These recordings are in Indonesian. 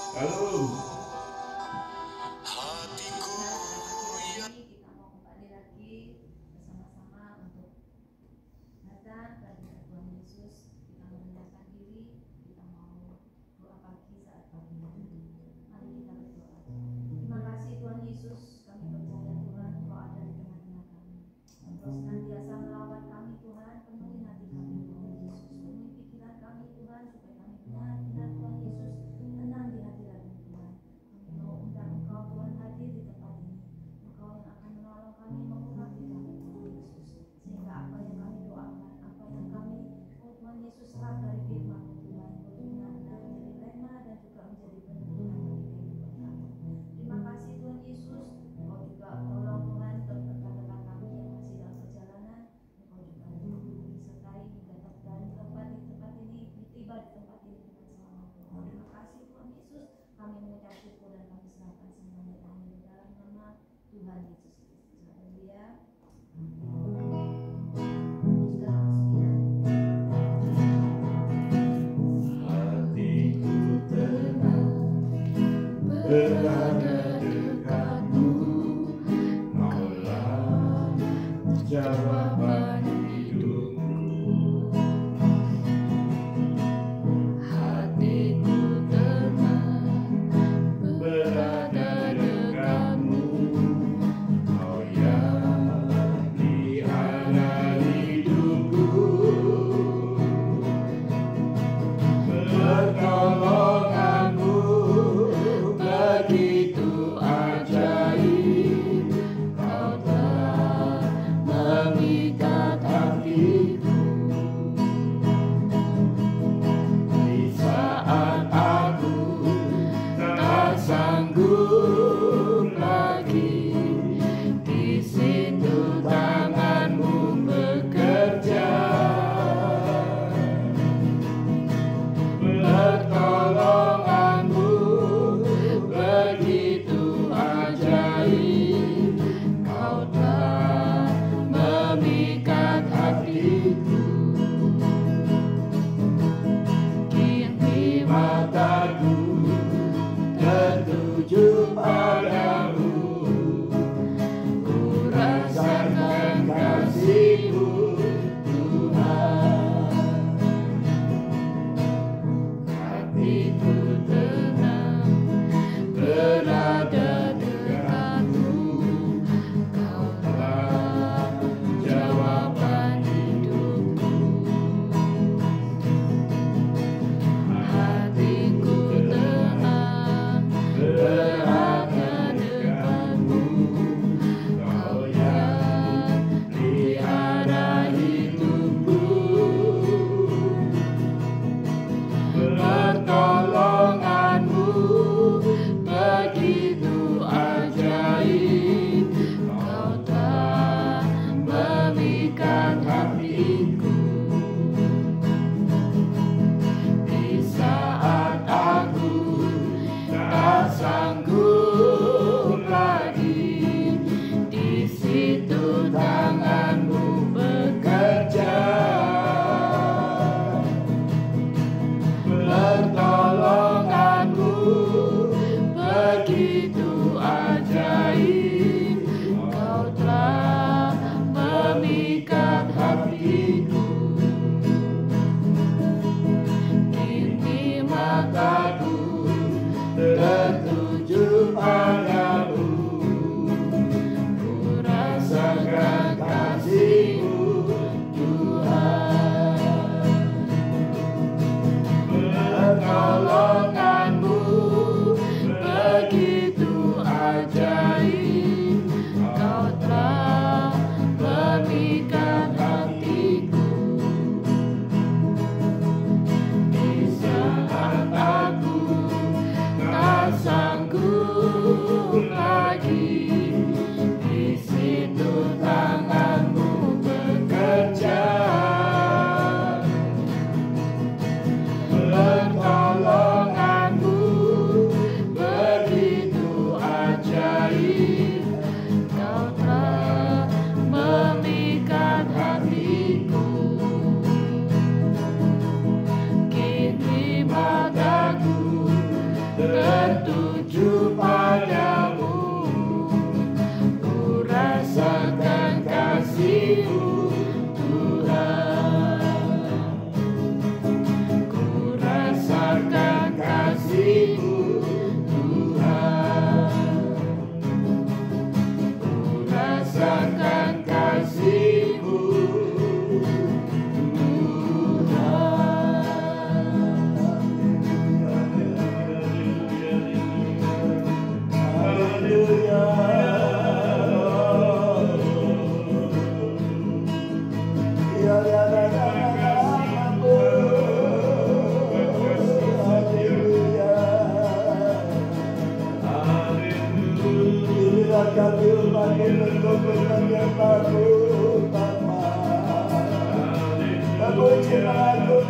Halo. Kita mau kembali lagi bersama-sama untuk datang ke hadirat Tuhan Yesus. Kita merendahkan diri, kita mau doa pagi saat pagi. Mari kita berdoa. Terima kasih Tuhan Yesus, kami percaya Tuhan Engkau ada di tengah-tengah kami. Engkau senantiasa merawat kami Tuhan, penuhi hati kami Tuhan Yesus, penuhi pikiran kami Tuhan, supaya kami benar-benar Tuhan Yesus tenang di hadirat-Mu Tuhan. Kami mau undang Engkau Tuhan hadir di tempat ini. Engkau yang akan menolong kami, mengurapi kami Tuhan Yesus, sehingga apa yang kami doakan, apa yang kami Tuhan Yesus serap dari firman-Mu Tuhan, boleh benar-benar menjadi rema dan juga menjadi penerangan bagi kehidupan kami. Terima kasih Tuhan Yesus, Engkau juga tolong Tuhan rekan-rekan kami yang masih dalam perjalanan. Engkau juga lindungi sertai hingga dari tempat ini tiba di tempat ini dengan selamat Tuhan. Terima kasih Tuhan Yesus, kami mengucap syukur dan kami serahkan semuanya kami di dalam nama Tuhan Yesus Kristus. Haleluya. Hatiku tenang berada dekatmu, Maulah jawaban hidupku. Hatiku tenang Berada dekatmu, Kau yang pelihara hidupku. Pertolonganmu begitu ajaib, Kau telah memikat hatiku. Di saat aku tak sanggup lagi, di situ tanganmu bekerja. Pertolonganmu begitu ajaib, Kau telah memikat hatiku. Kini mataku tertuju padamu, ku rasakan kasih-Mu Tuhan. Hatiku tenang berada dekatmu, Kau telah jawaban hidupku. Hatiku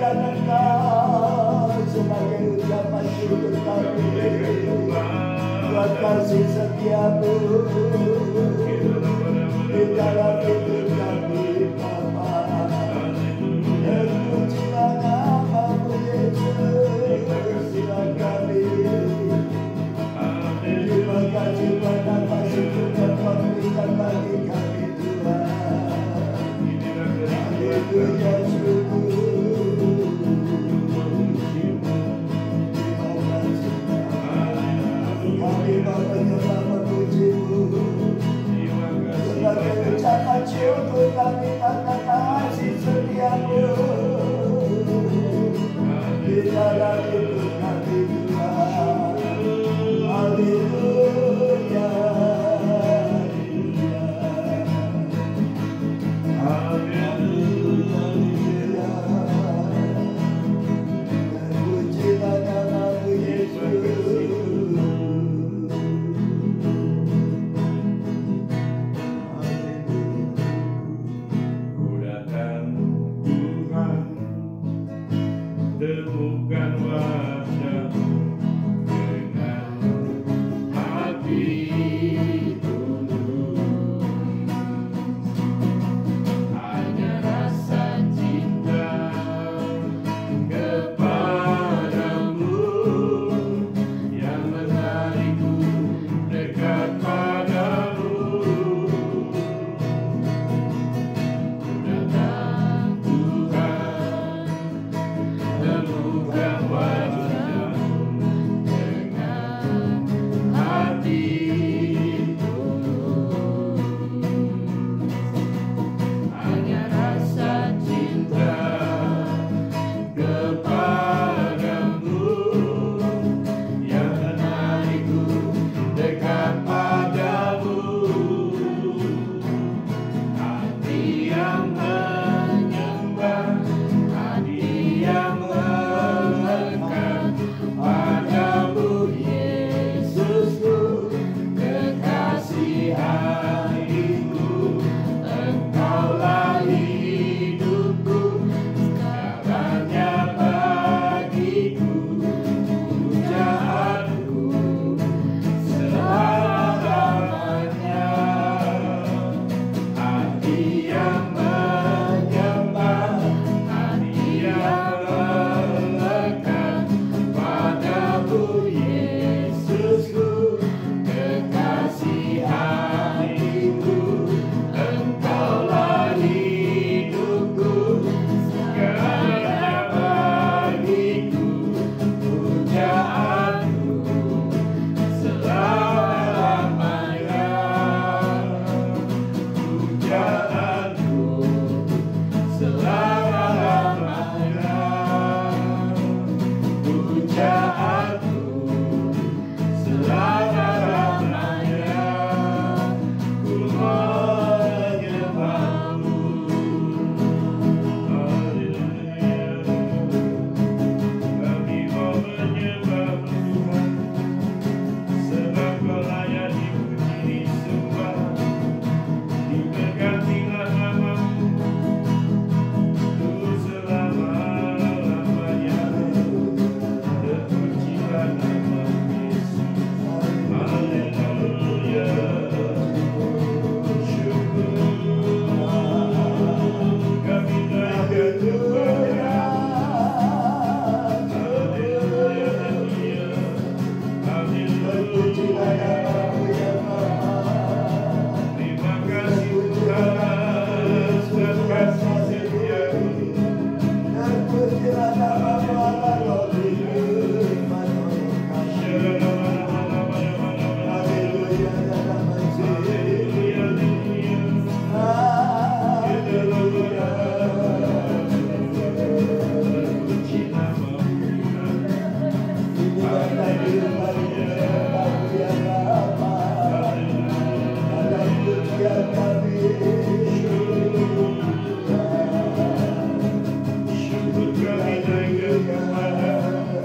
kemuliaan Engkau sebagai ucapan syukur kami buat kasih setiamu di dalam hidup kami Bapa. Terpujilah namamu Yesus Tuhan kami. Terima kasih pada kasih yang Kau berikan bagi kami Tuhan. Haleluya syukur. Terima kasih kami menyembah memuji-Mu sebagai ucapan syukur kami karena kasih setia-Mu di dalam hidup kami Tuhan. Haleluya. Temukan wajah-Mu dengan hati tunduk, hanya rasa cinta kepadamu yang menarikku dekat padamu. Datang Tuhan, temukan wajah-Mu dengan hati tulus, hanya rasa cinta kepadamu yang menarikku dekat padamu. Hati yang menyembah, hati yang melekat padamu Yesusku, kekasih hatiku. Engkaulah hidupku, segalanya bagiku, pujaanku selama-lamanya. Hati yang menyembah, hati yang melekat padamu Yesusku, kekasih hatiku. Engkaulah hidupku, segalanya bagiku, pujaanku selama-lamanya. Pujaanku selama-lamanya. Pujaanku selama-lamanya. Ku menyembah-Mu. Haleluya. Kami mau menyembah-Mu Tuhan, sebab Kau layak dipuji disembah. Diberkatilah nama-Mu untuk selama-lamanya. Terpujilah nama-Mu Yesus. Haleluya. Syukur kami naikkan kepada-Mu. Haleluya, haleluya, haleluya. Terima kasih Tuhan atas kasih setia-Mu. Terpujilah namamu Allah Haleluya dalam Syukur kami naikkan kepada-Mu.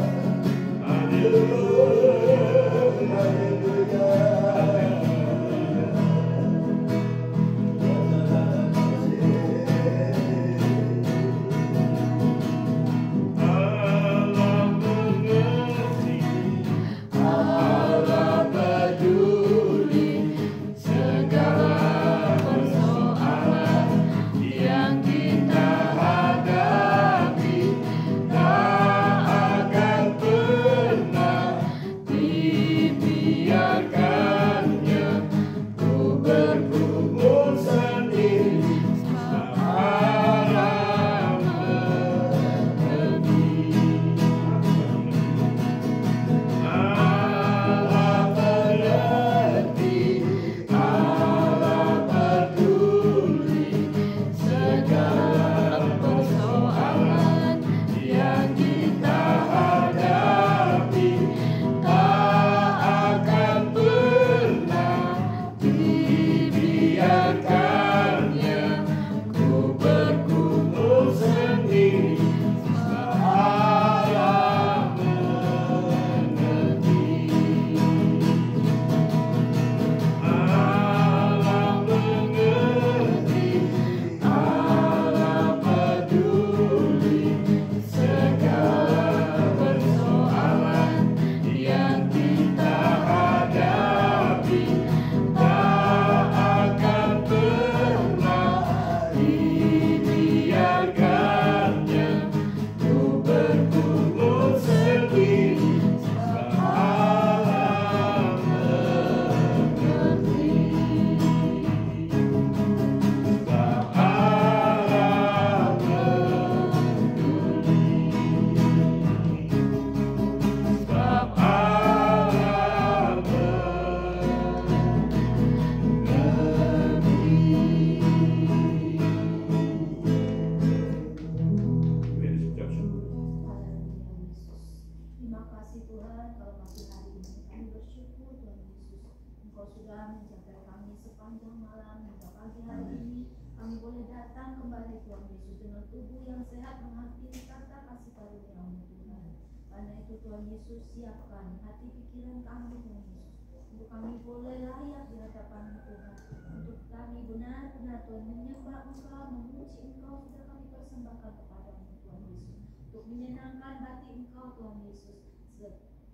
Terima kasih Tuhan, kalau pagi hari ini kami bersyukur Tuhan Yesus, Engkau sudah menjaga kami sepanjang malam hingga pagi hari ini. Kami boleh datang kembali Tuhan Yesus dengan tubuh yang sehat, menghakimi kata kasih karunia-Mu Tuhan. Karena itu Tuhan Yesus, siapkan hati pikiran kami Tuhan Yesus, untuk kami boleh layak di hadapan-Mu Tuhan, untuk kami benar-benar Tuhan menyembah Engkau, memuji Engkau, sudah kami persembahkan kepada-Mu Tuhan Yesus, untuk menyenangkan hati Engkau Tuhan Yesus.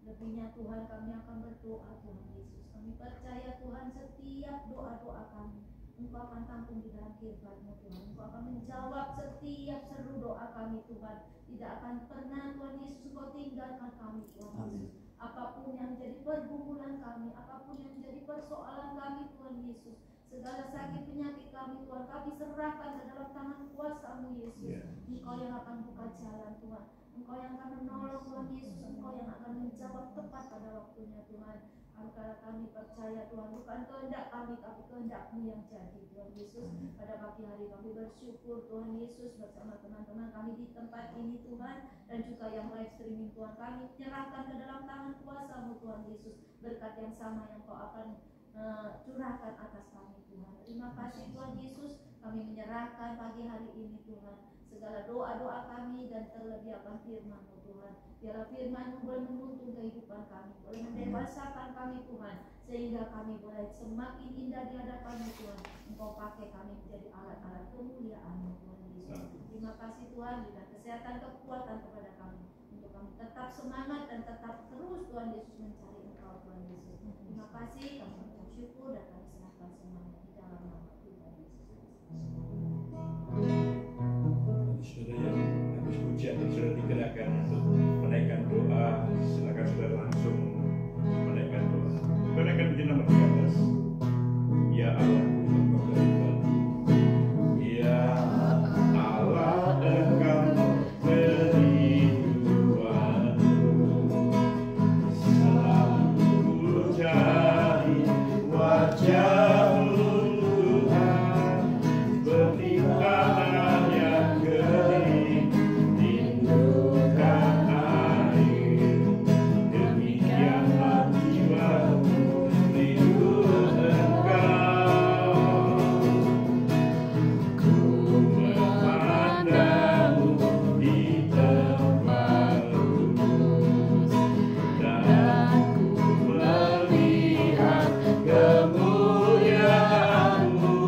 Lebihnya Tuhan kami akan berdoa Tuhan Yesus. Kami percaya Tuhan setiap doa-doa kami Engkau akan tampung di dalam firman-Mu Tuhan. Engkau akan menjawab setiap seru doa kami Tuhan. Tidak akan pernah Tuhan Yesus Engkau tinggalkan kami Tuhan Yesus. Apapun yang menjadi pergumulan kami, apapun yang menjadi persoalan kami Tuhan Yesus, segala sakit penyakit kami Tuhan, kami serahkan ke dalam tangan kuasa-Mu Yesus. Engkau yang akan buka jalan Tuhan, Engkau yang akan menolong Tuhan Yesus, Engkau yang akan menjawab tepat pada waktunya Tuhan. Karena kami percaya Tuhan, bukan kehendak kami tapi kehendak-Mu yang jadi Tuhan Yesus. Pada pagi hari kami bersyukur Tuhan Yesus bersama teman-teman kami di tempat ini Tuhan, dan juga yang live streaming Tuhan, kami menyerahkan ke dalam tangan kuasa-Mu Tuhan Yesus. Berkat yang sama yang Kau akan curahkan atas kami Tuhan. Terima kasih Tuhan Yesus, kami menyerahkan pagi hari ini Tuhan segala doa-doa kami, dan terlebih akan firman-Mu Tuhan. Biarlah firman-Mu boleh menuntun kehidupan kami, boleh mendewasakan kami Tuhan, sehingga kami boleh semakin indah di hadapan-Mu Tuhan. Engkau pakai kami menjadi alat-alat kemuliaan-Mu Tuhan Yesus. Terima kasih Tuhan, berikan kesehatan, kekuatan kepada kami, untuk kami tetap semangat dan tetap terus Tuhan Yesus mencari Engkau Tuhan Yesus. Terima kasih, kami mengucap syukur dan kami serahkan semuanya di dalam nama Tuhan Yesus. Saudara yang habis pujian sudah digerakkan untuk menaikkan doa, silakan saudara langsung menaikkan doa. Menaikkan pujian nomor 13. Ya Allah, Engkau beriman. Ya Allah, Engkau kehidupanku, selalu ku cari wajah-Mu Tuhan, bertimpahan yang kering, rindukan air, demikianlah jiwaku rindu Engkau. Ku memandang-Mu di tempat kudus, dan ku melihat kemuliaan-Mu.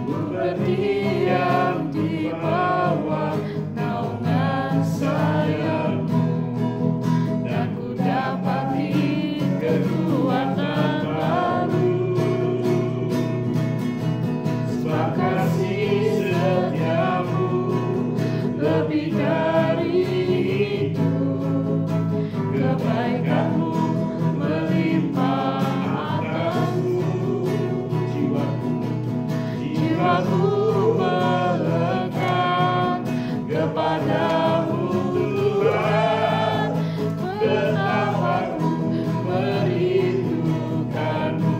Ku berdiam di bawah naungan sayap-Mu, dan ku dapati kekuatan baru. Sebab kasih setia-Mu lebih dari itu, kebaikan-Mu melimpah atasku. Jiwaku melekat kepada-Mu Tuhan, tetap aku merindukan-Mu.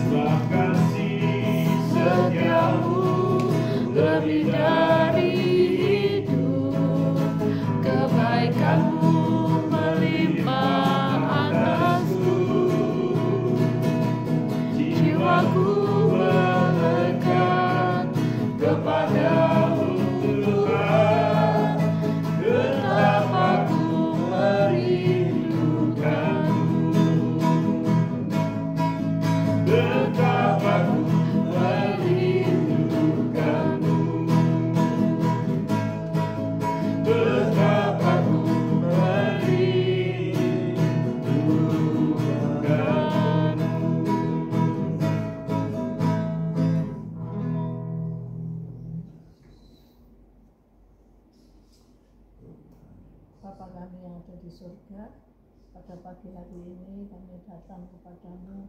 Sebab kasih setia-Mu lebih dari itu, kebaikan-Mu melimpah atasku. Jiwaku melekat kepada-Mu Tuhan, tetap aku merindukan-Mu. Tetap aku merindukan-Mu. Tetap aku Bapa kami yang ada di surga, pada pagi hari ini kami datang kepadamu.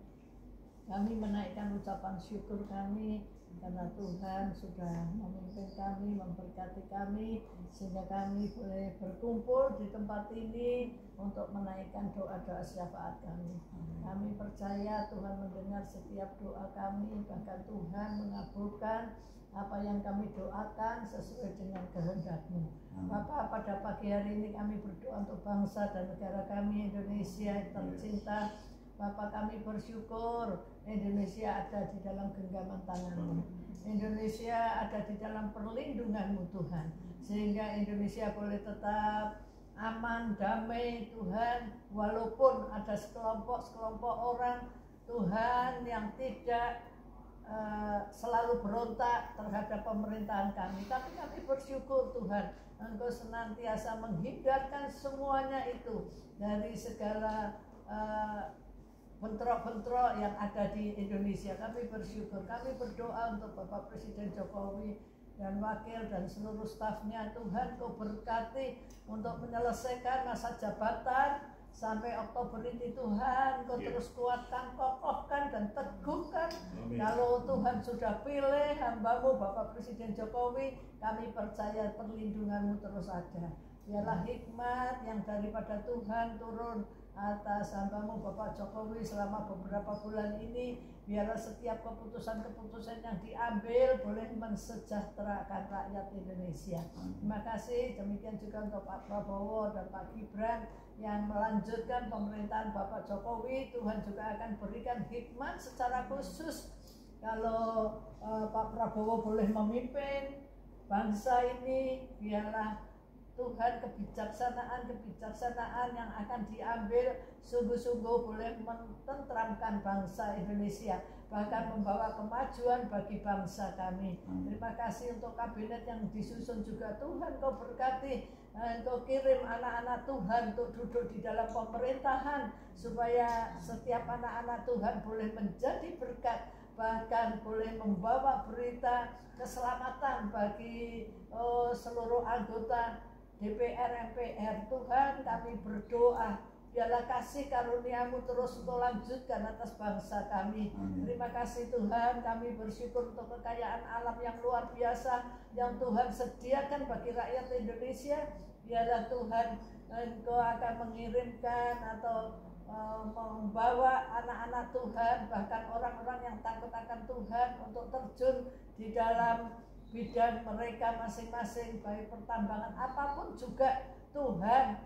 Kami menaikkan ucapan syukur kami karena Tuhan sudah memimpin kami, memberkati kami, sehingga kami boleh berkumpul di tempat ini untuk menaikkan doa-doa syafaat kami. Kami percaya Tuhan mendengar setiap doa kami, bahkan Tuhan mengabulkan apa yang kami doakan sesuai dengan kehendak-Mu. Bapa, pada pagi hari ini kami berdoa untuk bangsa dan negara kami Indonesia yang tercinta. Bapa, kami bersyukur Indonesia ada di dalam genggaman tangan-Mu. Indonesia ada di dalam perlindungan-Mu Tuhan, sehingga Indonesia boleh tetap aman, damai Tuhan, walaupun ada sekelompok orang Tuhan yang tidak selalu berontak terhadap pemerintahan kami, tapi kami bersyukur Tuhan, Engkau senantiasa menghindarkan semuanya itu dari segala bentrok-bentrok yang ada di Indonesia. Kami bersyukur, kami berdoa untuk Bapak Presiden Jokowi dan wakil dan seluruh stafnya. Tuhan, Kau berkati untuk menyelesaikan masa jabatan sampai Oktober ini. Tuhan, Kau terus kuatkan, kokohkan dan teguhkan. Kalau Tuhan sudah pilih hamba-Mu Bapak Presiden Jokowi, kami percaya perlindungan-Mu terus ada. Biarlah hikmat yang daripada Tuhan turun atas hamba-Mu Bapak Jokowi selama beberapa bulan ini. Biarlah setiap keputusan-keputusan yang diambil boleh mensejahterakan rakyat Indonesia. Terima kasih. Demikian juga untuk Pak Prabowo dan Pak Gibran yang melanjutkan pemerintahan Bapak Jokowi. Tuhan juga akan berikan hikmat secara khusus kalau Pak Prabowo boleh memimpin bangsa ini. Biarlah Tuhan kebijaksanaan yang akan diambil sungguh-sungguh boleh mententramkan bangsa Indonesia, bahkan membawa kemajuan bagi bangsa kami. Terima kasih untuk kabinet yang disusun juga. Tuhan, Kau berkati, Kau kirim anak-anak Tuhan untuk duduk di dalam pemerintahan, supaya setiap anak-anak Tuhan boleh menjadi berkat, bahkan boleh membawa berita keselamatan bagi seluruh anggota DPR, MPR. Tuhan, kami berdoa, biarlah kasih karunia-Mu terus Engkau lanjutkan atas bangsa kami. Terima kasih Tuhan, kami bersyukur untuk kekayaan alam yang luar biasa yang Tuhan sediakan bagi rakyat Indonesia. Biarlah Tuhan, Engkau akan mengirimkan atau membawa anak-anak Tuhan, bahkan orang-orang yang takut akan Tuhan, untuk terjun di dalam bidang mereka masing-masing, baik pertambangan apapun juga. Tuhan,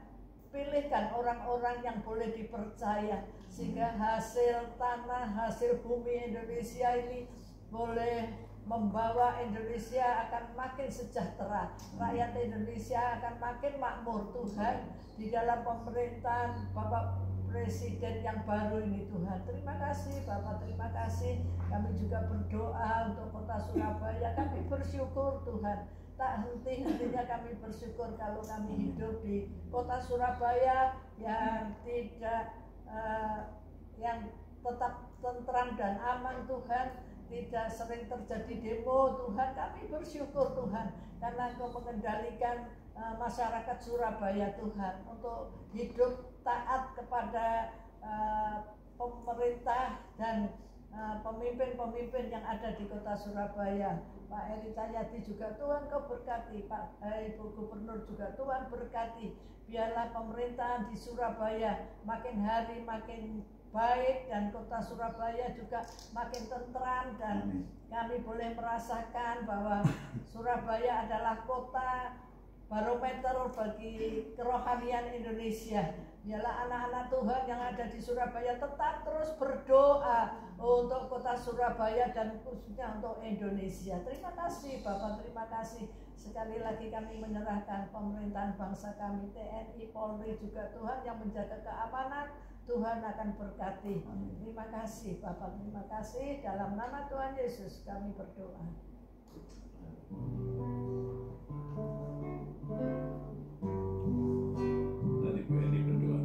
pilihkan orang-orang yang boleh dipercaya, sehingga hasil tanah, hasil bumi Indonesia ini boleh membawa Indonesia akan makin sejahtera, rakyat Indonesia akan makin makmur. Tuhan, di dalam pemerintahan Bapak Presiden yang baru ini, Tuhan, terima kasih Bapak, terima kasih. Kami juga berdoa untuk kota Surabaya. Kami bersyukur Tuhan, tak henti-hentinya kami bersyukur kalau kami hidup di kota Surabaya yang tidak yang tetap tentram dan aman Tuhan, tidak sering terjadi demo. Tuhan, kami bersyukur Tuhan, karena Engkau mengendalikan masyarakat Surabaya Tuhan untuk hidup taat kepada pemerintah dan pemimpin-pemimpin yang ada di kota Surabaya. Pak Eri Cahyadi juga Tuhan Kau berkati, Pak Ibu Gubernur juga Tuhan berkati. Biarlah pemerintahan di Surabaya makin hari makin baik, dan kota Surabaya juga makin tentram, dan kami boleh merasakan bahwa Surabaya adalah kota barometer bagi kerohanian Indonesia. Biarlah anak-anak Tuhan yang ada di Surabaya tetap terus berdoa untuk kota Surabaya dan khususnya untuk Indonesia. Terima kasih Bapak, terima kasih. Sekali lagi kami menyerahkan pemerintahan bangsa kami, TNI, Polri juga Tuhan yang menjaga keamanan. Tuhan akan berkati. Terima kasih Bapak, terima kasih. Dalam nama Tuhan Yesus kami berdoa. Nanti Bu Eli berdoa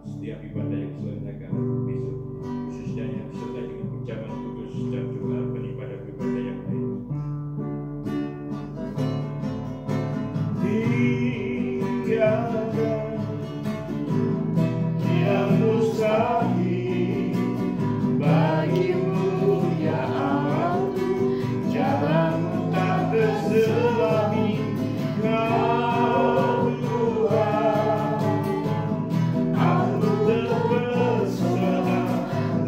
setiap ibadah yang diselenggarakan besok, khususnya yang disertai dengan ucapan kudus dan doa beribadah yang lain. Tiada yang mustahil bagimu ya Allah, jalanmu tak terselami. Kau Tuhan, aku terpesona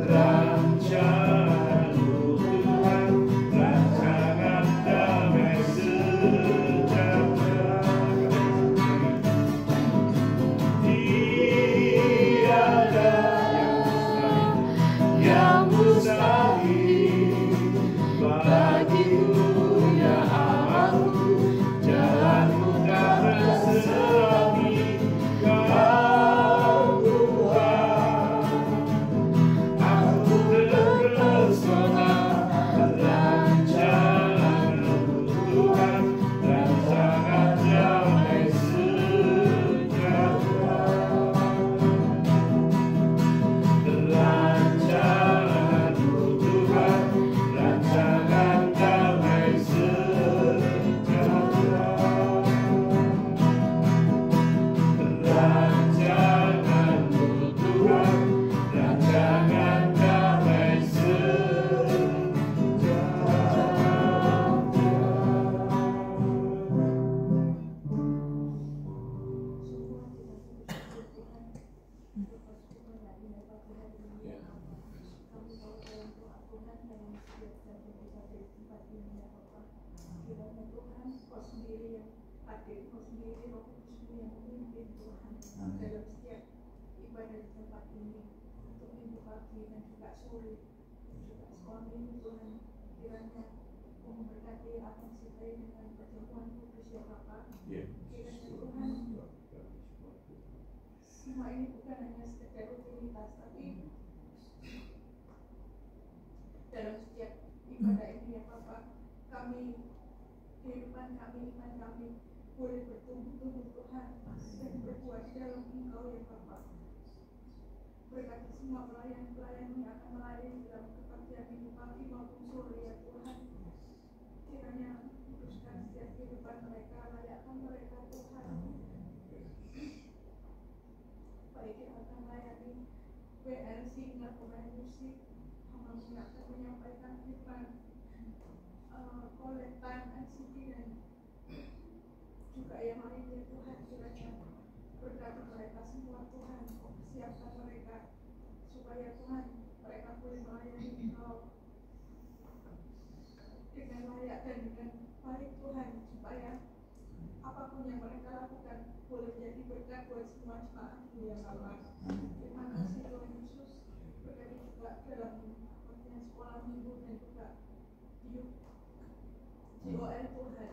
rencana-Mu Tuhan, rancangan Tuhan Amin. dalam setiap ibadah di tempat ini untuk minggu pagi dan juga sore juga sekolah minggu Tuhan kiranya memberkati apa yang disertai dengan perjamuan kudus ya Bapak. Kiranya Tuhan semua ini bukan hanya sekedar rutinitas tapi dalam setiap ibadah ini ya Bapak, kami kehidupan kami, iman kami boleh bertumbuh-tumbuh Tuhan dan berbuat dalam Engkau ya Bapak. Berkati semua pelayan-pelayan yang akan melayani dalam kebaktian minggu pagi maupun sore ya Tuhan. Kiranya kuduskan setiap kehidupan mereka, layakkan mereka Tuhan. Baik yang akan melayani WL Singer, pemain musik, yang akan menyampaikan firman koletan NCT dan juga yang lainnya Tuhan, kiranya berkati mereka semua Tuhan, siapkan mereka supaya Tuhan mereka boleh melayani Engkau dengan layak dan dengan baik Tuhan, supaya apapun yang mereka lakukan boleh menjadi berkat buat semua jemaat-Mu yang Allah. Terima kasih Tuhan Yesus, berkati juga dalam sekolah minggu dan juga GOL Tuhan.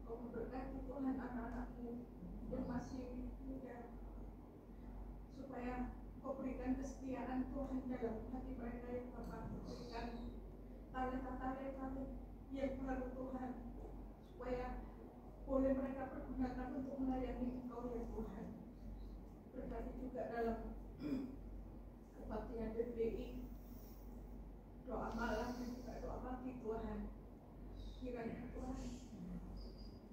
Kau memberkati Tuhan anak-anak-Mu yang masih muda, supaya Kau berikan kesetiaan Tuhan dalam hati mereka yang Bapak, berikan talenta-talenta yang baru Tuhan, supaya boleh mereka pergunakan untuk melayani Engkau ya Tuhan. Berkati juga dalam kebaktian DPI, doa malam dan juga doa pagi Tuhan. Kiranya Tuhan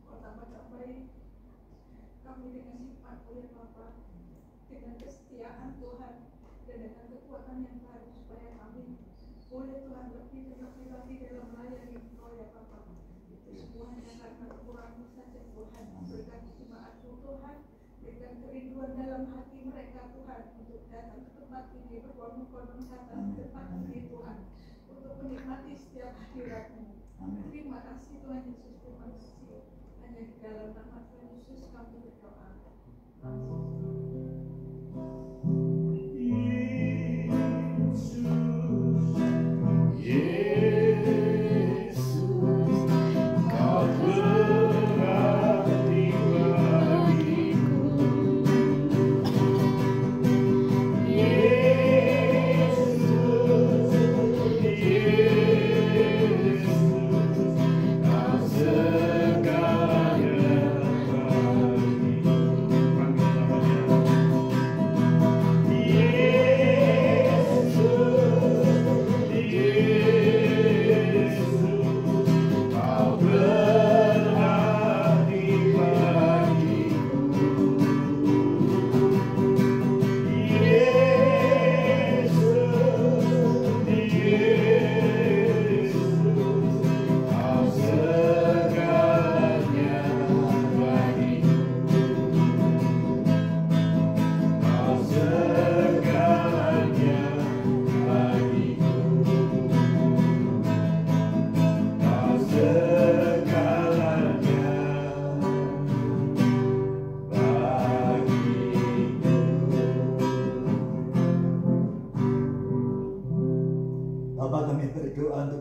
Kau tambah-tambahi kami dengan sifat-Mu ya Bapa, dengan kesetiaan Tuhan dan dengan kekuatan yang baru, supaya kami boleh Tuhan lebih dan lebih lagi dalam melayani Engkau ya Bapa. Itu semuanya karena kekurangan saja Tuhan. Berkati jemaat-Mu Tuhan, berikan kerinduan dalam hati mereka Tuhan untuk datang ke tempat ini, berbondong-bondong datang ke tempat ini Tuhan, untuk menikmati setiap hadirat-Mu. Terima kasih Tuhan Yesus, terima kasih. Hanya di dalam nama Tuhan Yesus kami berdoa.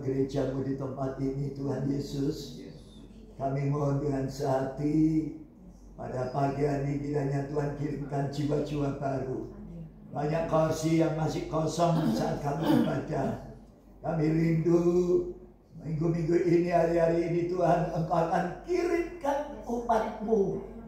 Gereja-Mu di tempat ini Tuhan Yesus, kami mohon dengan sehati pada pagi hari kiranya Tuhan kirimkan jiwa-jiwa baru. Banyak kursi yang masih kosong saat kami ibadah. Kami rindu minggu-minggu ini, hari-hari ini Tuhan, Engkau akan kirimkan umat-Mu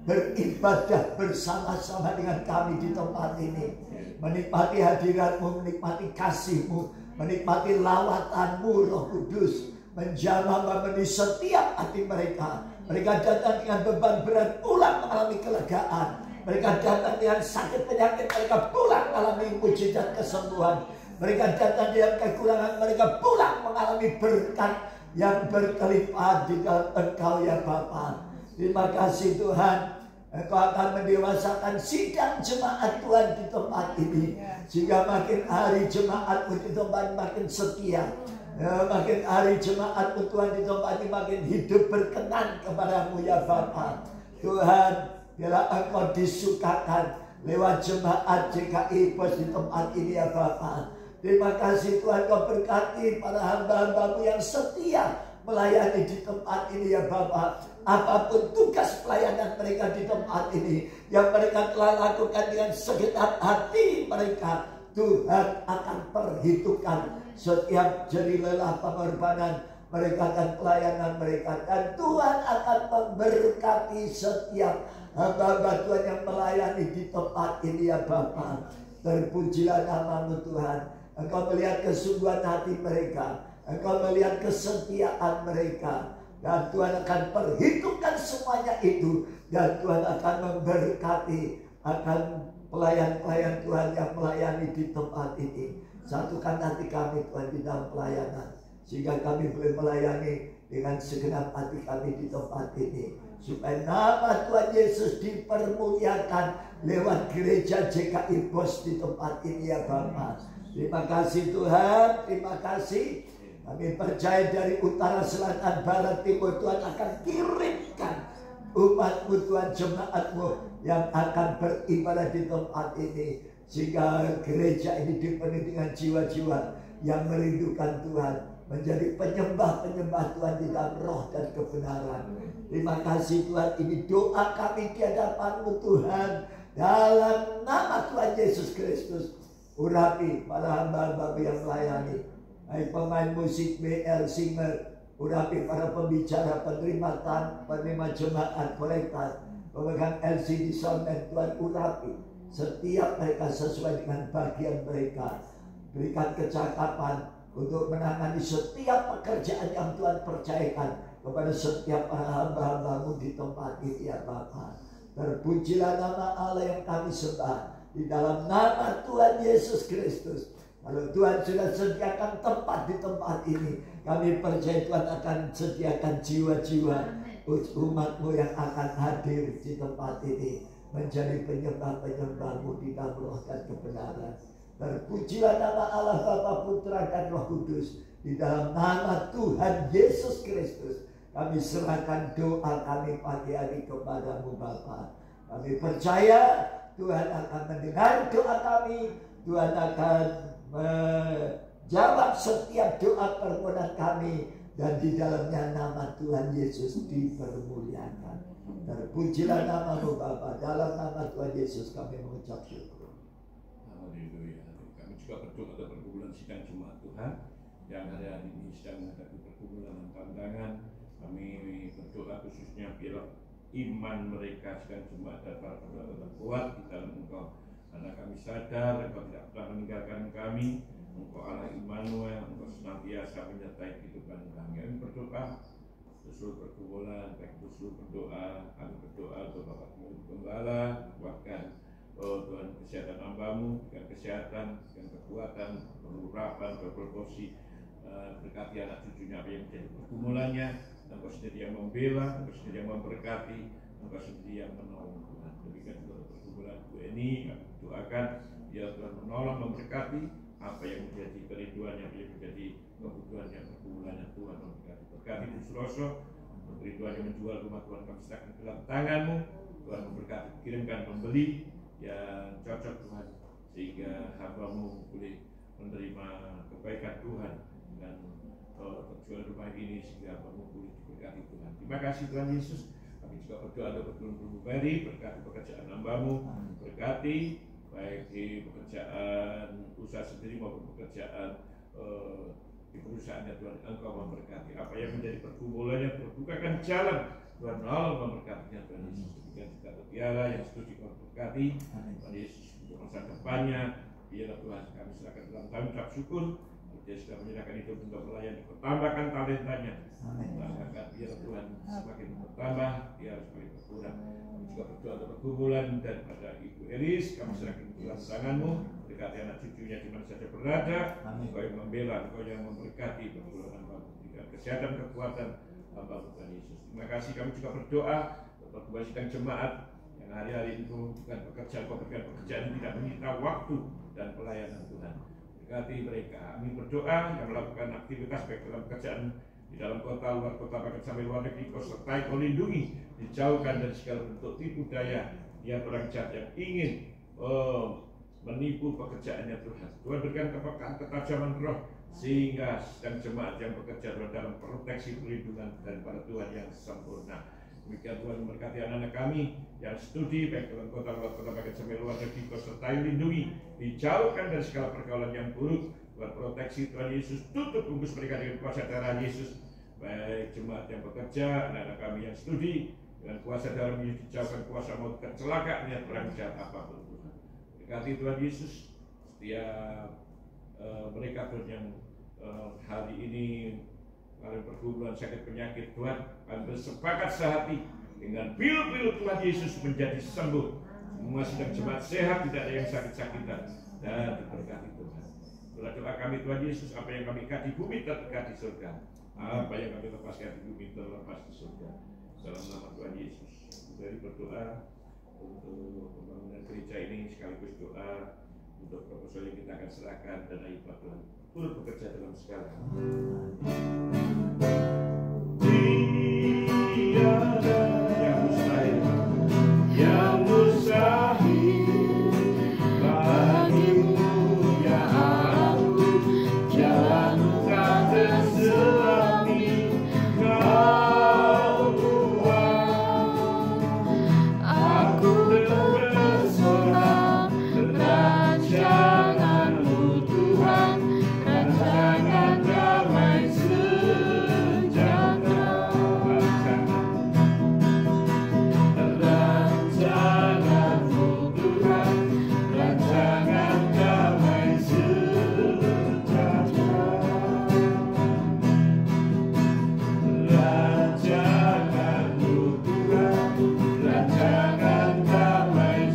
beribadah bersama-sama dengan kami di tempat ini, menikmati hadirat-Mu, menikmati kasih-Mu, menikmati lawatan-Mu Roh Kudus, menjamah memenuhi setiap hati mereka. Mereka datang dengan beban berat, pulang mengalami kelegaan. Mereka datang dengan sakit penyakit, mereka pulang mengalami mujizat kesembuhan. Mereka datang dengan kekurangan, mereka pulang mengalami berkat yang berkelipat di dalam Engkau ya Bapa. Terima kasih Tuhan, Engkau akan mendewasakan sidang jemaat Tuhan di tempat ini, sehingga makin hari jemaat-Mu di tempat makin setia, makin hari jemaat-Mu Tuhan di tempat ini makin hidup berkenan kepada-Mu ya Bapa. Tuhan, Biarlah Engkau disukakan lewat jemaat JKI Pos di tempat ini ya Bapa. Terima kasih Tuhan, Kau berkati para hamba-Hamba-Mu yang setia melayani di tempat ini ya Bapa. Apapun tugas pelayanan mereka di tempat ini yang mereka telah lakukan dengan segenap hati mereka, Tuhan akan perhitungkan setiap jeri lelah pengorbanan mereka dan pelayanan mereka, dan Tuhan akan memberkati setiap hamba-hamba Tuhan yang melayani di tempat ini ya Bapa. Terpujilah nama-Mu Tuhan. Engkau melihat kesungguhan hati mereka, Engkau melihat kesetiaan mereka, dan Tuhan akan perhitungkan semuanya itu, dan Tuhan akan memberkati akan pelayan-pelayan Tuhan yang melayani di tempat ini. Satukan hati kami Tuhan di dalam pelayanan, sehingga kami boleh melayani dengan segenap hati kami di tempat ini, supaya nama Tuhan Yesus dipermuliakan lewat gereja JKI Pos di tempat ini ya Bapa. Terima kasih Tuhan, terima kasih. Kami percaya dari utara, selatan, barat, timur, Tuhan akan kirimkan umat-Mu Tuhan, jemaat-Mu yang akan beribadah di tempat ini, sehingga gereja ini dipenuhi dengan jiwa-jiwa yang merindukan Tuhan, menjadi penyembah-penyembah Tuhan di dalam roh dan kebenaran. Terima kasih Tuhan, ini doa kami di hadapan-Mu Tuhan, dalam nama Tuhan Yesus Kristus. Urapi para hamba-hamba yang melayani, baik pemain musik, BL, singer, urapi para pembicara, penerima jemaat, kolektor, pemegang LCD sound, dan Tuhan urapi setiap mereka sesuai dengan bagian mereka. Berikan kecakapan untuk menangani setiap pekerjaan yang Tuhan percayakan kepada setiap para hamba-hamba-Mu di tempat ini ya Bapa. Terpujilah nama Allah yang kami sembah di dalam nama Tuhan Yesus Kristus. Kalau Tuhan sudah sediakan tempat di tempat ini, kami percaya Tuhan akan sediakan jiwa-jiwa umat-Mu yang akan hadir di tempat ini, menjadi penyembah-penyembah-Mu di dalam roh dan kebenaran. Terpujilah nama Allah Bapa, Putra, dan Roh Kudus. Di dalam nama Tuhan Yesus Kristus, kami serahkan doa kami pagi hari kepada-Mu Bapa. Kami percaya Tuhan akan mendengar doa kami. Tuhan akan menjawab setiap doa permohonan kami, dan di dalamnya nama Tuhan Yesus dipermuliakan. Terpujilah nama-Mu Bapa. Dalam nama Tuhan Yesus kami mengucap syukur. Haleluya. Kami juga berdoa untuk pergumulan sidang jemaat Tuhan yang hari ini sedang menghadapi pergumulan dan tantangan. Kami berdoa khususnya biar iman mereka sedang jemaat dan para pendoa tetap kuat di dalam Engkau, karena kami sadar Engkau tidak pernah meninggalkan kami. Engkau Allah Immanuel, Engkau senantiasa menyertai kehidupan kami. Kami berdoa untuk seluruh pergumulan, baik itu seluruh berdoa. Kami berdoa untuk Bapak Gembala, kuatkan Tuhan kesehatan hamba-Mu, dengan kesehatan, dengan kekuatan, pengurapan, berproporsi, berkati anak cucunya apa yang menjadi pergumulannya. Engkau sendiri yang membela, Engkau sendiri yang memberkati, Engkau sendiri yang menolong Tuhan. Demikian juga pergumulan Bu Eni, kami doakan biar Tuhan menolong, memberkati apa yang menjadi kerinduannya, apa yang menjadi kebutuhannya, pergumulannya. Tuhan memberkati. Berkati Bu Suroso, kerinduan yang menjual rumah Tuhan kami serahkan ke dalam tangan-Mu. Tuhan memberkati, kirimkan pembeli yang cocok Tuhan, sehingga hamba-Mu boleh menerima kebaikan Tuhan dan terjual rumah ini, sehingga hamba-Mu boleh diberkati Tuhan. Terima kasih Tuhan Yesus. Kami juga berdoa untuk Bu Mary, berkati pekerjaan hamba-Mu, berkati baik di pekerjaan usaha sendiri maupun pekerjaan di perusahaannya. Tuhan, Engkau memberkati apa yang menjadi pergumulannya, terbukakan jalan. Tuhan Allah memberkatinya Tuhan Yesus. Demikian juga Tiara yang setuju Kau berkati Tuhan Yesus untuk masa depannya. Biarlah Tuhan kami serahkan dalam ucap syukur. Dia sudah menyerahkan itu untuk melayani. Kau tambahkan talentanya. Tambahkan biarlah Tuhan semakin bertambah, dia semakin berkurang. Kami juga berdoa untuk pergumulan dan pada Ibu Elis, kami serahkan ke dalam tangan-Mu. Berkati anak cucunya di mana saja berada. Engkau yang membela, Engkau yang memberkati pergumulan hamba-Mu. Berikan kesehatan, kekuatan hamba-Mu Tuhan Yesus. Terima kasih. Kami juga berdoa untuk pergumulan sidang jemaat yang hari-hari itu bukan pekerjaan, pekerjaan yang tidak menyita waktu dan pelayanan Tuhan. Berkati mereka. Kami berdoa yang melakukan aktivitas baik dalam pekerjaan di dalam kota, luar kota, bahkan sampai luar negeri. Kau sertai, Kau lindungi dijauhkan dari segala bentuk tipu daya yang orang jahat yang ingin menipu pekerjaannya Tuhan. Tuhan berikan kepekaan, ketajaman roh, sehingga sedang jemaat yang bekerja dalam proteksi perlindungan daripada Tuhan yang sempurna. Demikian Tuhan memberkati anak-anak kami yang studi baik dalam kota luar kota bagian sampai luar negeri, sertai lindungi, dijauhkan dari segala pergaulan yang buruk. Tuhan proteksi, Tuhan Yesus tutup bungkus mereka dengan kuasa darah Yesus. Baik jemaat yang bekerja, anak-anak kami yang studi, dengan kuasa darah Yesus dijauhkan kuasa maut, kecelakaan niat perang jahat apapun. Berkati Tuhan Yesus setiap mereka Tuhan yang hari ini kalian pergumulan sakit penyakit, Tuhan kami bersepakat sehati dengan pilu-pilu Tuhan Yesus menjadi sembuh. Semua sedang jemaat sehat, tidak ada yang sakit-sakitan dan diberkati Tuhan. Doa kami Tuhan Yesus, apa yang kami ikat di bumi terikat di surga, apa yang kami lepaskan di bumi terlepas di surga. Dalam nama Tuhan Yesus, dari berdoa untuk pembangunan gereja ini, sekaligus doa untuk proposal yang kita akan serahkan, dan ayo Tuhan turut bekerja dalam segala hal. Tiada yang mustahil, yang mustahil bagimu ya aku, jalanmu tak terselami, kau buat aku terpesona rancanganmu Tuhan, rancangan damai sejahtera. Rancanganmu Tuhan, rancangan damai sejahtera. Rancanganmu Tuhan, rancangan damai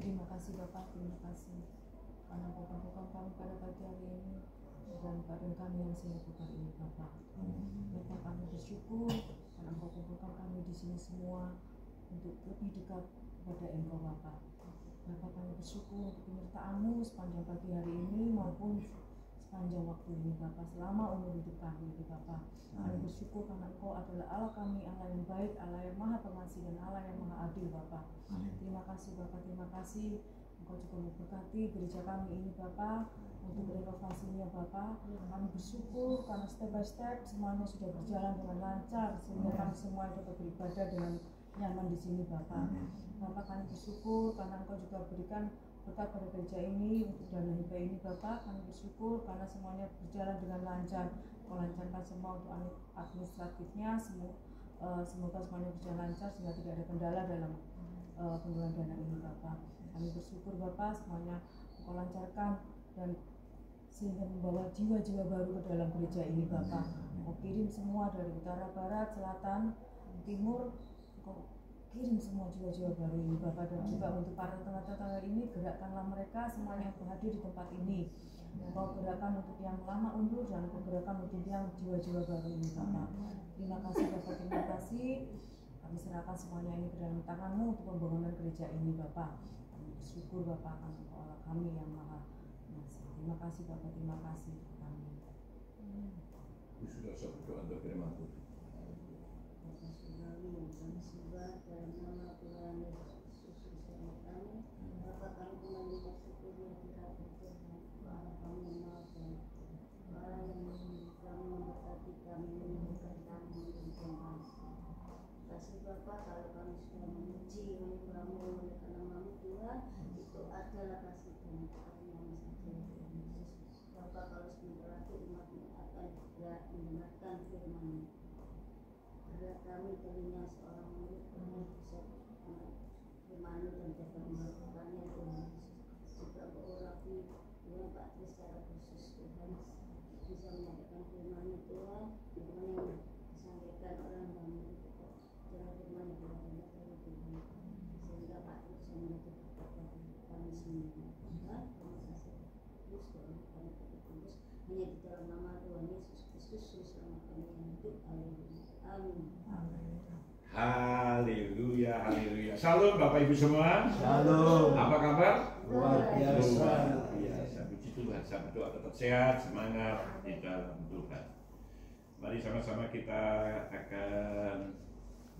Terima kasih Bapak, terima kasih karena Bapak bukan kami pada pagi hari ini dan pada kami yang selakukan ini Bapak. Bapak kami bersyukur karena Engkau kumpulkan kami di sini semua untuk lebih dekat kepada Engkau Bapak. Bapak kami bersyukur untuk penyertaan-Mu sepanjang pagi hari ini maupun sepanjang waktu ini Bapak, selama umur hidup kami itu Bapak. Kami bersyukur karena Engkau adalah Allah kami, Allah yang baik, Allah yang maha pengasih dan Allah yang maha adil Bapak. Terima kasih Bapak, terima kasih Engkau juga memberkati gereja kami ini Bapak untuk renovasinya Bapak. Kami bersyukur karena step by step semuanya sudah berjalan dengan lancar sehingga kami semua dapat beribadah dengan nyaman di sini Bapak. Bapak kami bersyukur karena Engkau juga berikan berkat pada gereja ini untuk dana hibah ini Bapak. Kami bersyukur karena semuanya berjalan dengan lancar. Engkau lancarkan semua untuk administratifnya, semoga semuanya berjalan lancar sehingga tidak ada kendala dalam penggunaan dana ini Bapak. Kami bersyukur Bapak semuanya Engkau lancarkan dan sehingga membawa jiwa-jiwa baru ke dalam gereja ini Bapak. Engkau kirim semua dari utara, barat, selatan, timur, Engkau kirim semua jiwa-jiwa baru ini Bapak. Dan juga untuk para tetangga-tetangga ini, gerakkanlah mereka semuanya yang hadir di tempat ini. Engkau gerakkan untuk yang lama undur dan Engkau gerakkan untuk yang jiwa-jiwa baru ini Bapak. Terima kasih Bapak, terima kasih. Kami serahkan semuanya ini ke dalam tangan-Mu untuk pembangunan gereja ini Bapak. Kami bersyukur Bapak karena Engkau Allah kami yang maha pengasih. Terima kasih Bapak, terima kasih kami. Sudah saya berdoa untuk firman Tuhan. Dalam nama Tuhan Yesus Kristus kami, Bapa kami kembali bersyukur yang tidak berkenan, Allah kami memaafkan, Allah yang kami memberkati kami menyembuhkan kami dan Tuhan. Kasih Bapa kalau kami sudah memuji menyembahmu oleh nama-Mu Tuhan, itu adalah kasih dan kami saja. Bapa kalau sebentar lagi umat-Mu akan segera mendengarkan firman-Mu. Agar kami telinga seorang murid yang bisa firman-Mu dan dapat melakukannya Tuhan. Juga berorasi dengan Pak Kris secara khusus Tuhan bisa menyampaikan firman-Mu Tuhan, firman yang disampaikan orang kami jangan firman yang berbeda dari Tuhan, sehingga Pak Kris bisa menjadi kepada kami semua. Tuhan, terima kasih Kris doa kami terus hanya di dalam nama Tuhan Yesus Kristus selama kami yang hidup. Haleluya. Amin. Haleluya, haleluya. Salam Bapak Ibu semua. Shalom. Apa kabar? Luar biasa. Luar biasa. Tuhan. Saya berdoa tetap sehat, semangat di dalam Tuhan. Mari sama-sama kita akan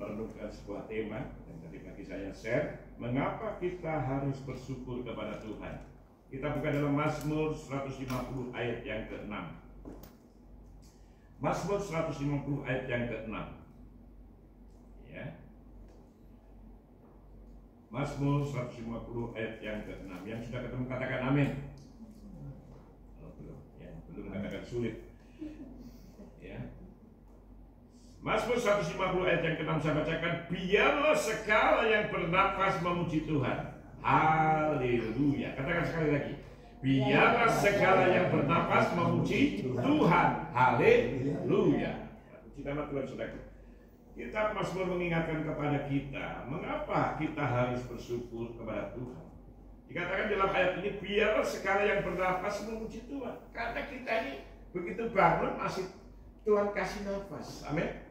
merenungkan sebuah tema yang tadi pagi saya share. Mengapa kita harus bersyukur kepada Tuhan? Kita buka dalam Mazmur 150 ayat yang ke-6. Mazmur 150 ayat yang ke-6. Ya. Mazmur 150 ayat yang ke-6. Yang sudah ketemu katakan amin. Oh, belum. Yang belum katakan sulit. Ya. Mazmur 150 ayat yang ke-6 saya bacakan. Biarlah segala yang bernafas memuji Tuhan. Haleluya. Katakan sekali lagi. Biarlah segala yang bernafas memuji Tuhan. Haleluya. Puji nama Tuhan, saudara. Kita Mazmur mengingatkan kepada kita, mengapa kita harus bersyukur kepada Tuhan. Dikatakan dalam ayat ini, biarlah segala yang bernafas memuji Tuhan. Karena kita ini begitu bangun masih Tuhan kasih nafas. Amin.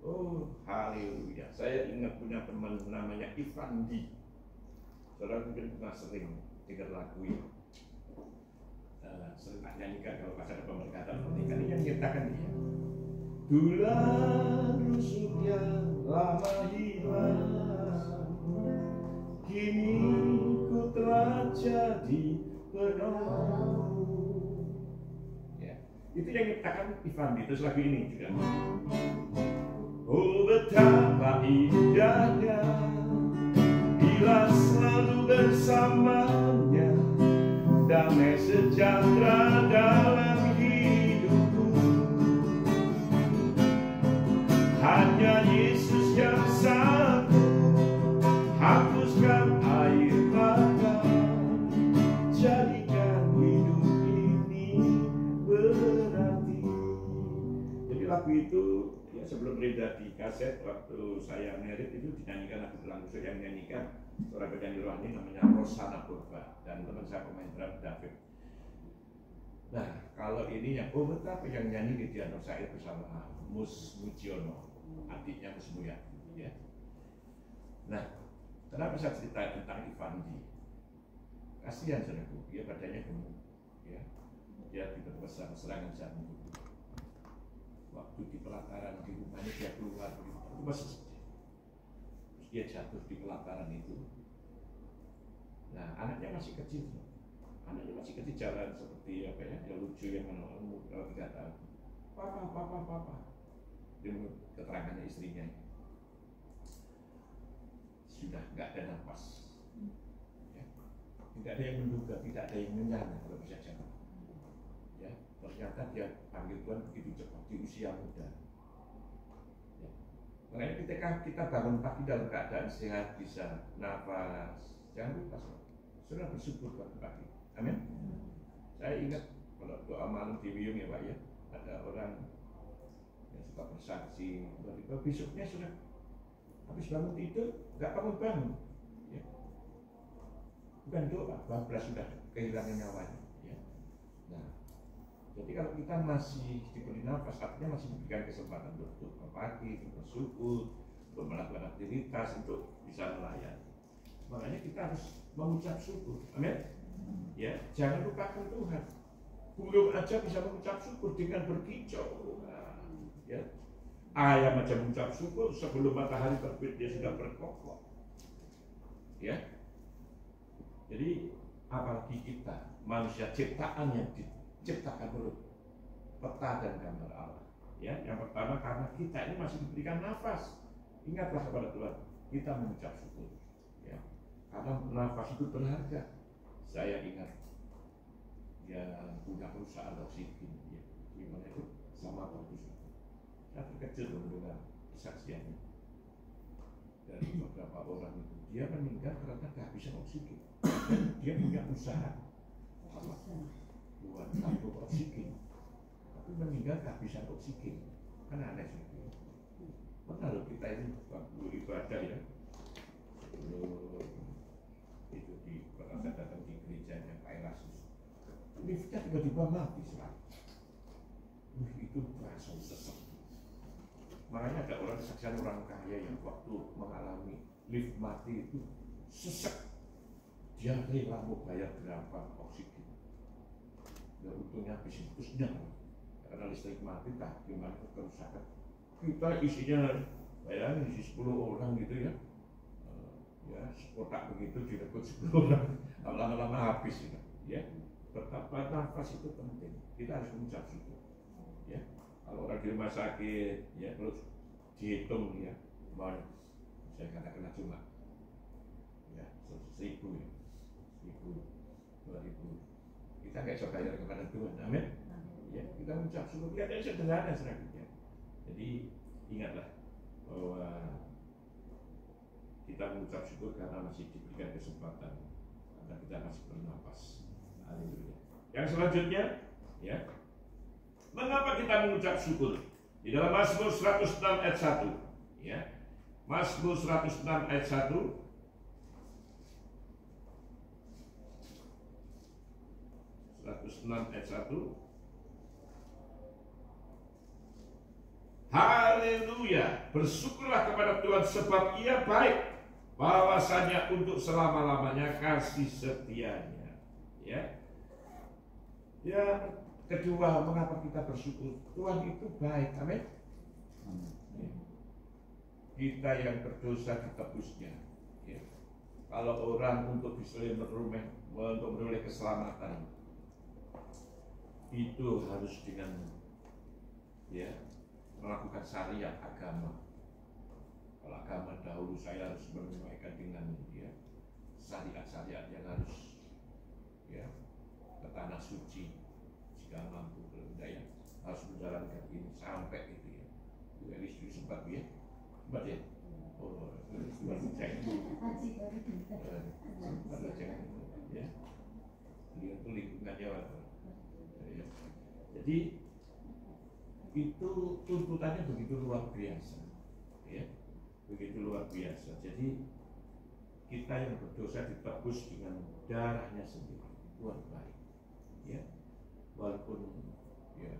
Oh, haleluya. Saya ingat punya teman namanya Ivandi. Saudara mungkin pernah sering dengar lagu ini. Sering tak nyanyikan kalau pas ada pemberkatan pernikahan. Ini yang nyiptakan dia. Tulah rusuk yang lama hilang, kini ku telah jadi penuh. Ya, itu yang nyiptakan Ivandi. Terus lagu ini juga. Oh betapa indahnya bila selalu bersamanya, damai sejahtera dalam hidupku. Hanya Yesus yang sanggup hapuskan air mata, jadikan hidup ini berarti. Jadi lagu itu ya sebelum beredar di kaset waktu saya merit itu dinyanyikan lagu khusus yang menyanyikan seorang penyanyi rohani namanya Rosana Purba dan teman saya pemain drum David. Nah kalau ini yang betapa yang nyanyi Lidiano Said bersama Mus Mujiono, adiknya Mus Muya. Ya. Nah kenapa saya cerita tentang Ivandi? Kasihan saudaraku, dia badannya gemuk, ya. Dia dibesar serangan jantung. Waktu di pelataran di rumahnya dia keluar itu masih sedih. Terus dia jatuh di pelataran itu. Nah anaknya masih kecil, jalan seperti apa ya, dia lucu yang umur 3 tahun. Papa. Dia keterangannya istrinya sudah nggak ada nafas, ya. Tidak ada yang menduga, tidak ada yang menyangka kalau bisa jalan. Ya, ternyata dia panggil Tuhan begitu cepat di usia muda. Ya. Makanya ketika kita bangun pagi dalam keadaan sehat, bisa nafas, jangan lupa sudah bersyukur pagi. Amin. Saya ingat kalau doa malam di Wiyung ya Pak ya, ada orang yang suka bersaksi, tiba-tiba besoknya sudah habis bangun tidur nggak bangun, ya. Bukan doa, bablas sudah kehilangan nyawanya. Ya. Nah, jadi kalau kita masih diberi nafas, artinya masih diberikan kesempatan untuk pagi, untuk bersyukur, untuk melakukan aktivitas, untuk bisa melayani. Makanya kita harus mengucap syukur. Amin. Ya, jangan lupakan Tuhan. Burung aja bisa mengucap syukur dengan berkicau. Nah, ya. Ayam aja mengucap syukur sebelum matahari terbit dia sudah berkokok. Ya. Jadi apalagi kita manusia ciptaan yang diciptakan oleh peta dan gambar Allah. Ya, yang pertama karena kita ini masih diberikan nafas. Ingatlah kepada Tuhan, kita mengucap syukur. Ya. Karena nafas itu berharga. Saya ingat yang punya perusahaan oksigen, ya, gimana itu sama bagus. Saya terkejut mendengar kesaksiannya dari beberapa orang itu. Dia meninggal karena kehabisan oksigen. Dan dia punya usaha apa? Buat tabung oksigen, tapi meninggal kehabisan oksigen. Kan aneh sih. Pernah loh kita ini waktu ibadah ya, itu di pernah saya datang di gerejanya Pak Erasus, liftnya tiba-tiba mati selalu. Itu terasa sesek. Makanya ada orang kesaksian orang kaya yang waktu mengalami lift mati itu sesek, dia rela mau bayar berapa oksigen. Ya untungnya habis itu nyala. Karena listrik mati, tak gimana kerusakan. Kita isinya, bayangin isi 10 orang gitu ya. Ya, kotak begitu direkrut 10 orang. Lama-lama habis ya. Ya. Betapa nafas itu penting. Kita harus mengucap syukur. Ya. Kalau orang di rumah sakit, ya kalau dihitung ya, saya katakan cuma ya 1.000 ya, 1.000, 2.000. Kita nggak bisa bayar kepada Tuhan, amin. Ya, kita mengucap syukur, kita sederhana sebenarnya. Jadi ingatlah bahwa kita mengucap syukur karena masih diberikan kesempatan, karena kita masih bernapas. Haleluya. Yang selanjutnya, ya, mengapa kita mengucap syukur? Di dalam Mazmur 106 ayat 1, ya, Mazmur 106 ayat 1. Ayat 1. Haleluya, bersyukurlah kepada Tuhan sebab Ia baik, bahwasanya untuk selama-lamanya kasih setianya. Ya. Yang kedua, mengapa kita bersyukur? Tuhan itu baik, amin. Ya. Kita yang berdosa ditebusnya. Ya. Kalau orang untuk bisa memperoleh keselamatan, itu harus dengan ya melakukan syariat agama. Kalau agama dahulu saya harus menunaikan dengan ya syariat-syariat yang harus ya ke tanah suci jika mampu, ya harus menjalankan ini sampai itu ya. Juga istri sempat ya, sempat ya. Oh, sempat cek dulu. Sempat cek ya. Dia itu lingkungannya. Jadi itu tuntutannya begitu luar biasa, ya, begitu luar biasa. Jadi kita yang berdosa ditebus dengan darahnya sendiri, Tuhan baik, ya. Walaupun ya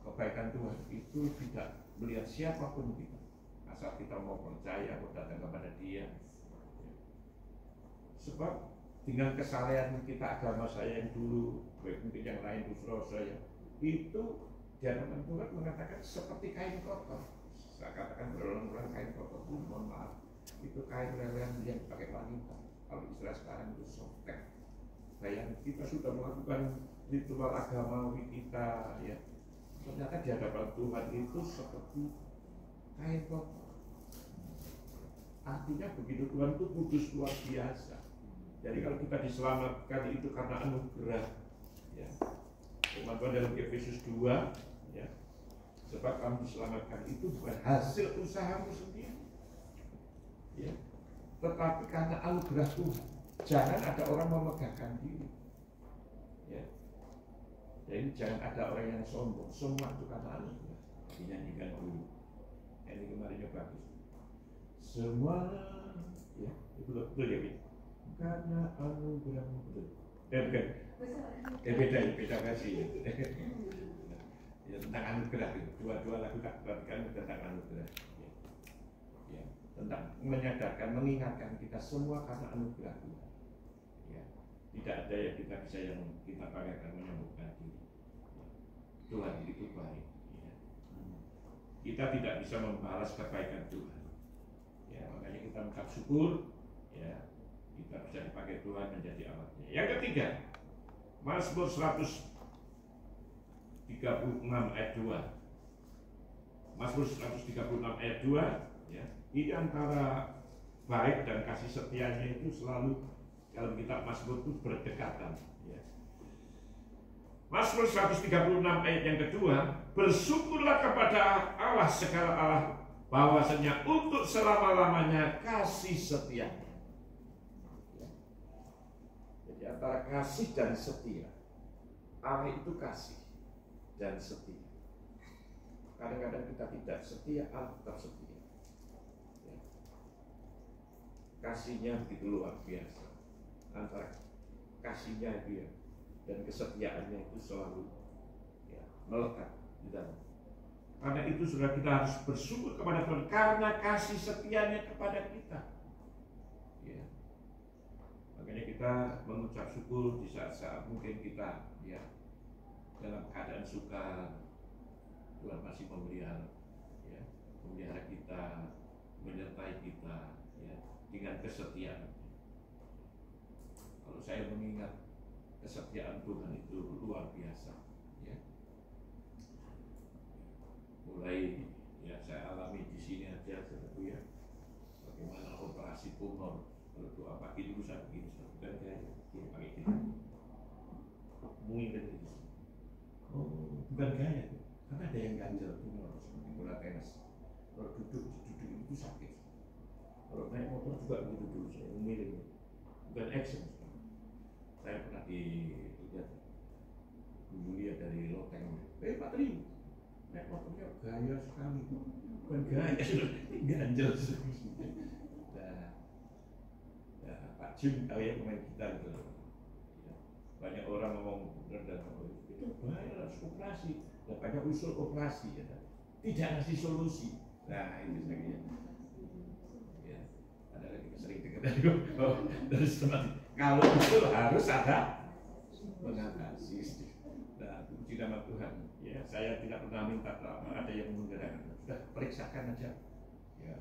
kebaikan Tuhan itu tidak melihat siapapun kita, asal kita mau percaya, mau datang kepada Dia. Ya. Sebab dengan kesalahan kita agama saya yang dulu, baik mungkin yang lain justru saya, itu di hadapan Tuhan mengatakan seperti kain kotor. Saya katakan berulang-ulang kain kotor itu, mohon maaf, itu kain lelehan yang dipakai wanita. Kalau istilah sekarang itu softtek. Bayangin kita sudah melakukan ritual agamawi kita, ya. Ternyata di hadapan Tuhan itu seperti kain kotor. Artinya begitu Tuhan itu kudus luar biasa. Jadi kalau kita diselamatkan itu karena anugerah, ya. Firman Tuhan dalam Efesus 2, ya. Sebab kamu diselamatkan itu bukan hasil usahamu sendiri, ya. Tetapi karena anugerah Tuhan. Jangan ada orang memegahkan diri, ya. Jadi jangan ada orang yang sombong. Semua itu karena anugerah. Dinyanyikan dulu. Ini kemarinnya bagus. Semua, ya, itu betul ya, karena anugerahmu betul. Beda versi ya. Ya, tentang anugerah itu. Dua lagu tak perhatikan tentang anugerah. Ya. Ya, tentang menyadarkan, mengingatkan kita semua karena anugerah Tuhan. Ya. Tidak ada yang kita bisa yang kita pakaikan menyembuhkan diri. Ya. Tuhan itu baik. Ya. Kita tidak bisa membalas kebaikan Tuhan. Ya, makanya kita mengucap syukur. Ya. Kita bisa dipakai Tuhan menjadi alatnya. Yang ketiga, Mazmur 136 ayat 2. Mazmur 136 ayat 2, ya. Ini antara baik dan kasih setianya itu selalu dalam kitab Mazmur itu berdekatan, ya. Mazmur 136 ayat yang kedua, bersyukurlah kepada Allah segala Allah, bahwasanya untuk selama-lamanya kasih setianya. Antara kasih dan setia, Allah itu kasih dan setia. Kadang-kadang kita tidak setia, Allah tetap setia. Ya. Kasihnya begitu luar biasa. Antara kasihnya dia dan kesetiaannya itu selalu ya, melekat di dalam. Karena itu sudah kita harus bersyukur kepada Tuhan karena kasih setianya kepada kita. Ya. Makanya kita mengucap syukur di saat-saat mungkin kita ya, dalam keadaan sukar Tuhan masih memelihara, ya, memelihara kita, menyertai kita, ya, dengan kesetiaan. Kalau saya mengingat kesetiaan Tuhan itu luar biasa, ya. Mulai ya saya alami di sini aja, saudaraku, ya, bagaimana operasi tumor. Kalau doa pagi dulu saya begini, bukan kayak gini pakai gini, mungkin gitu. Oh, bukan gaya, karena ada yang ganjel tumor seperti bola tenis. Kalau duduk itu sakit. Kalau naik motor juga begitu dulu saya memilih, bukan action. Saya pernah dilihat dulu lihat dari loteng, Pak Tri, naik motornya gaya sekali, bukan gaya, ganjel. Nah, Pak Jun tahu ya, pemain gitar itu. Banyak orang ngomong dan itu bahaya, harus operasi. Dan banyak usul operasi, ya. Tidak ngasih solusi. Nah itu saya ya. Ada lagi sering dengar dari tempat. Kalau usul harus ada mengatasi. Nah, puji nama Tuhan. Ya, saya tidak pernah minta ada yang menggerakkan. Sudah periksakan aja. Ya,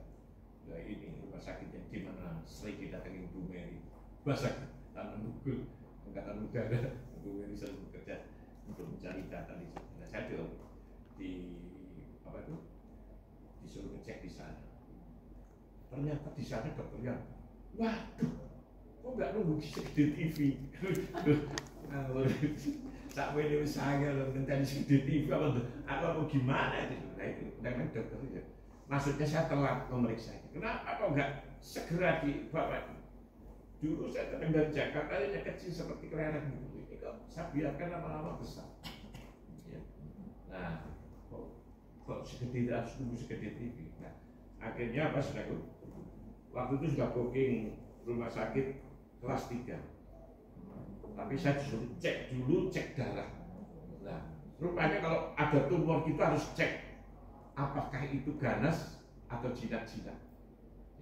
nah, ini rumah sakit yang di mana sering didatangi Bu Mary. Bahasa tanah mukul. Angkatan muda ada Bu Mary selalu bekerja untuk mencari data di sana. Nah, saya di apa itu disuruh ngecek di sana. Ternyata di sana dokternya, waduh, kok nggak nunggu di TV? Sampai ini saya loh nanti di TV apa mau gimana itu? Nah itu dengan dokter itu. Maksudnya saya telat memeriksa. Kenapa kok nggak segera dibawa? Dulu saya datang dari Jakarta, hanya kecil seperti kelereng gitu. Ini kok saya biarkan lama-lama besar. Ya. Nah, kok segede harus tunggu segede TV. Nah, akhirnya apa saudaraku? Waktu itu sudah booking rumah sakit kelas 3. Tapi saya disuruh cek dulu, cek darah. Nah, rupanya kalau ada tumor kita harus cek apakah itu ganas atau jinak-jinak.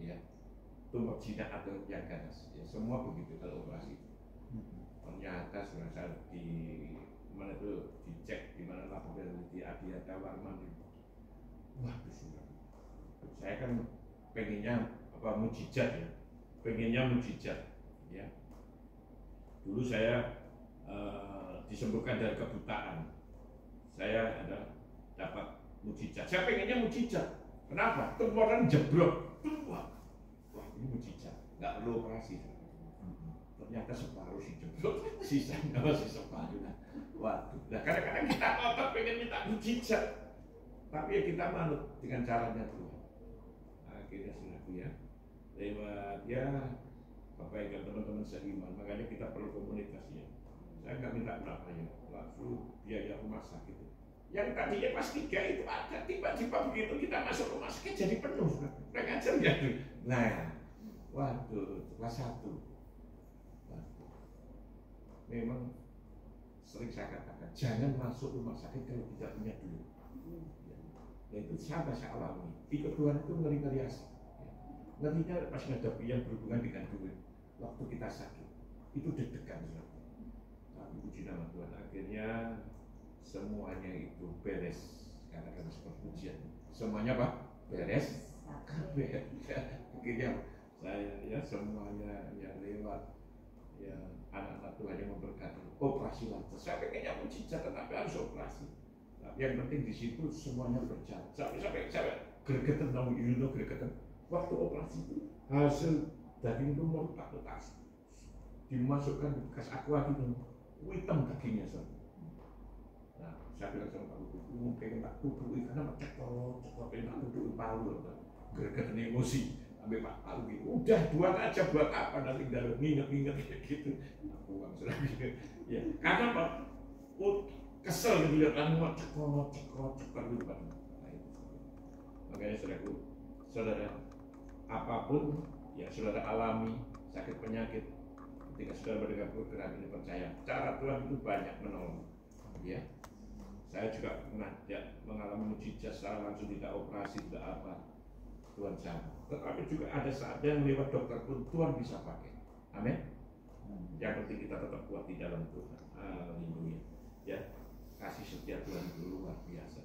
Ya. Tumor jinak atau yang ganas, ya semua begitu kalau operasi. Ternyata sudah saya di mana itu dicek di mana laboratorium di Adiata Warman itu. Wah sudah. Saya kan pengennya apa mujizat ya, pengennya mujizat, ya. Dulu saya disembuhkan dari kebutaan. Saya ada dapat mujizat. Saya pengennya mujizat. Kenapa? Tumor kan jeblok. Wah, ini mujizat, nggak perlu operasi. Ternyata separuh si jeblok, sisanya masih separuh. Waduh, nah kadang-kadang kita otot pengen minta mujizat, tapi ya kita manut dengan caranya Tuhan. Akhirnya sudah ya, lewat ya kebaikan teman-teman seiman, makanya kita perlu komunitas ya. Saya nggak minta berapa ya, langsung biaya rumah sakit. Yang tadinya pas 3 itu ada, tiba-tiba begitu kita masuk rumah sakit jadi penuh, kurang ajar ya. Nah, waduh, kelas 1. Waduh. Memang sering saya katakan, jangan masuk rumah sakit kalau tidak punya duit. Ya, itu saya alami. Ikut Tuhan itu ngeri-ngeri asik. Ngerinya pas ngadapi yang berhubungan dengan duit. Waktu kita sakit, itu deg-degan. Tapi puji nama Tuhan, akhirnya semuanya itu beres. Katakan seperti pujian. Semuanya apa? Beres. Akhirnya saya ya semuanya yang lewat ya anak-anak Tuhan yang memberkati operasi lancar. Saya pengennya mujizat tetapi harus operasi. Tapi yang penting di situ semuanya berjalan. Sampai saya gregetan tahu gregetan. Waktu operasi itu hasil daging tumor tak letas. Dimasukkan ke bekas aqua gitu. Hitam dagingnya so. Nah, saya bilang sama Pak Lutu, mungkin tak tubuhi karena cekot tak tubuhi palu. Gregetan emosi. Ambil Pak Palu gitu, udah buat aja, buat apa nanti dalam nginget gitu. Aku uang sudah gitu. Ya, karena Pak kesel gitu lihat anu cekot gitu Pak. Nah, itu. Makanya saudara, apapun yang saudara alami sakit penyakit, ketika saudara mendengar program ini percaya, cara Tuhan itu banyak menolong. Ya, saya juga pernah ya, mengalami mujizat secara langsung tidak operasi tidak apa. Tuhan sama. Tetapi juga ada saatnya yang lewat dokter pun Tuhan bisa pakai. Amin. Yang penting kita tetap kuat di dalam Tuhan. Haleluya. Ya, kasih setia Tuhan itu luar biasa.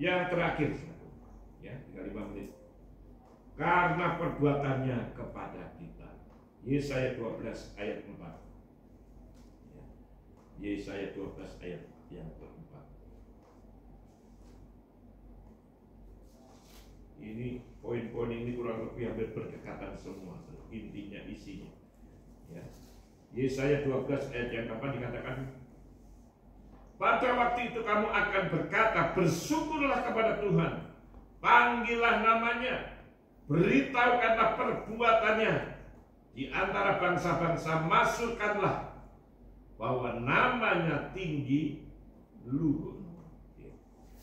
Yang terakhir, ya, tinggal 5 menit. Karena perbuatannya kepada kita. Yesaya 12 ayat 4. Ya. Yesaya 12 ayat yang keempat. Ini poin-poin ini kurang lebih hampir berdekatan semua, intinya isinya. Ya. Yesaya 12 ayat yang keempat dikatakan, pada waktu itu kamu akan berkata, bersyukurlah kepada Tuhan, panggillah namanya, beritahukanlah perbuatannya di antara bangsa-bangsa, masukkanlah bahwa namanya tinggi luhur. Ya.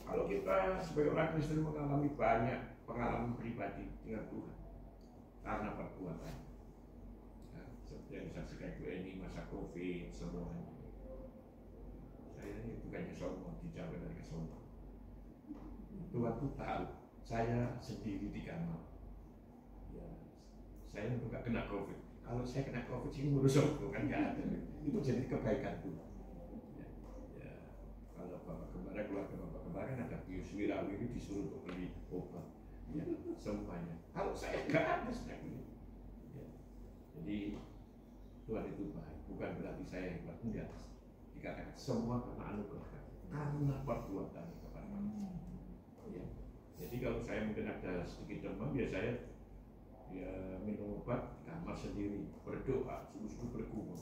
Kalau kita sebagai orang Kristen mengalami banyak pengalaman pribadi dengan Tuhan karena perbuatan, ya, seperti yang disaksikan Bu Eni masa COVID semuanya. Saya ini bukannya sombong, dijawab dari sombong. Tuhan tuh tahu saya sendiri di kamar. Ya, saya nggak kena COVID. Kalau saya kena COVID sih ngurus sombong kan nggak ada. Itu jadi kebaikan Tuhan. Ya, ya. Kalau bapak kemarin keluarga bapak kemarin ada Pius Wirawiri disuruh untuk beli obat. Ya, semuanya. Kalau saya nggak ada sebenarnya. Ya. Jadi Tuhan itu baik. Bukan berarti saya hebat, enggak. Dikatakan semua karena anugerah, karena perbuatan kepada kami. Ya. Jadi kalau saya mungkin ada sedikit demam, ya saya minum obat, kamar sendiri, berdoa, sungguh-sungguh bergumul.